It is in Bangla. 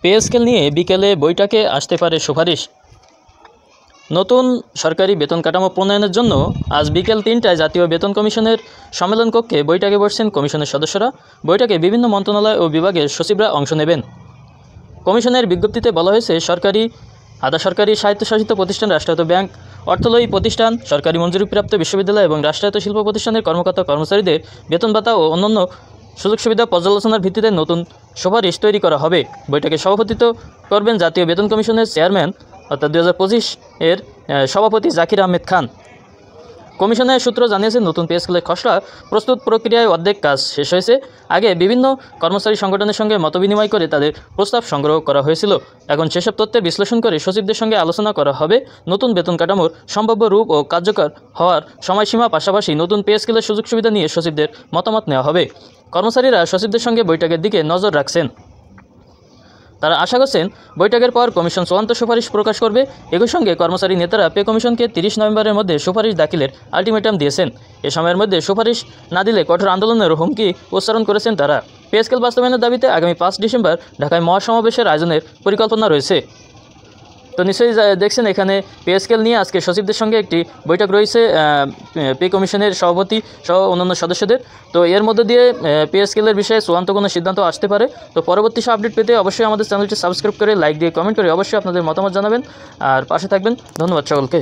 পে স্কেল নিয়ে বিকেলে বৈঠকে আসতে পারে সুপারিশ। নতুন সরকারি বেতন কাঠামো প্রণয়নের জন্য আজ বিকেল ৩টায় জাতীয় বেতন কমিশনের সম্মেলন কক্ষে বৈঠকে বসছেন কমিশনের সদস্যরা। বৈঠকে বিভিন্ন মন্ত্রণালয় ও বিভাগের সচিবরা অংশ নেবেন। কমিশনের বিজ্ঞপ্তিতে বলা হয়েছে, সরকারি, আধা সরকারি, স্বায়ত্তশাসিত প্রতিষ্ঠান, রাষ্ট্রায়ত্ত ব্যাংক, অর্থলয়ী প্রতিষ্ঠান, সরকারি মঞ্জুরিপ্রাপ্ত বিশ্ববিদ্যালয় এবং রাষ্ট্রায়ত্ত শিল্প প্রতিষ্ঠানের কর্মকর্তা কর্মচারীদের বেতন ভাতা ও অন্যান্য সুযোগ সুবিধা পর্যালোচনার ভিত্তিতে নতুন সুপারিশ তৈরি করা হবে। বৈঠকে সভাপতিত্ব করবেন জাতীয় বেতন কমিশনের চেয়ারম্যান অর্থাৎ 2025-এর সভাপতি জাকির আহমেদ খান। কমিশনের সূত্র জানিয়েছে, নতুন পে স্কেলের খসড়া প্রস্তুত প্রক্রিয়ায় অর্ধেক কাজ শেষ হয়েছে। আগে বিভিন্ন কর্মচারী সংগঠনের সঙ্গে মতবিনিময় করে তাদের প্রস্তাব সংগ্রহ করা হয়েছিল। এখন সেসব তথ্যের বিশ্লেষণ করে সচিবদের সঙ্গে আলোচনা করা হবে। নতুন বেতন কাঠামোর সম্ভাব্য রূপ ও কার্যকর হওয়ার সময়সীমা, পাশাপাশি নতুন পে স্কেলের সুযোগ সুবিধা নিয়ে সচিবদের মতামত নেওয়া হবে। কর্মচারীরা সচিবদের সঙ্গে বৈঠকের দিকে নজর রাখছেন। তারা আশা করছেন, বৈঠকের পর কমিশন চূড়ান্ত সুপারিশ প্রকাশ করবে। একই সঙ্গে কর্মচারী নেতারা পে কমিশনকে 30 নভেম্বরের মধ্যে সুপারিশ দাখিলের আলটিমেটাম দিয়েছেন। এ সময়ের মধ্যে সুপারিশ না দিলে কঠোর আন্দোলনের হুমকি উচ্চারণ করেছেন তারা। পে স্কেল বাস্তবায়নের দাবিতে আগামী 5 ডিসেম্বর ঢাকায় মহাসমাবেশের আয়োজনের পরিকল্পনা রয়েছে। তো নিশ্চয়ই দেখছেন, এখানে পে স্কেল নিয়ে আজকে সচিবদের সঙ্গে একটি বৈঠক রয়েছে পে কমিশনের সভাপতি সহ অন্যান্য সদস্যদের। তো এর মধ্যে দিয়ে পে স্কেলের বিষয়ে চূড়ান্ত কোনো সিদ্ধান্ত আসতে পারে। তো পরবর্তী সব আপডেট পেতে অবশ্যই আমাদের চ্যানেলটি সাবস্ক্রাইব করে, লাইক দিয়ে, কমেন্ট করে অবশ্যই আপনাদের মতামত জানাবেন আর পাশে থাকবেন। ধন্যবাদ সকলকে।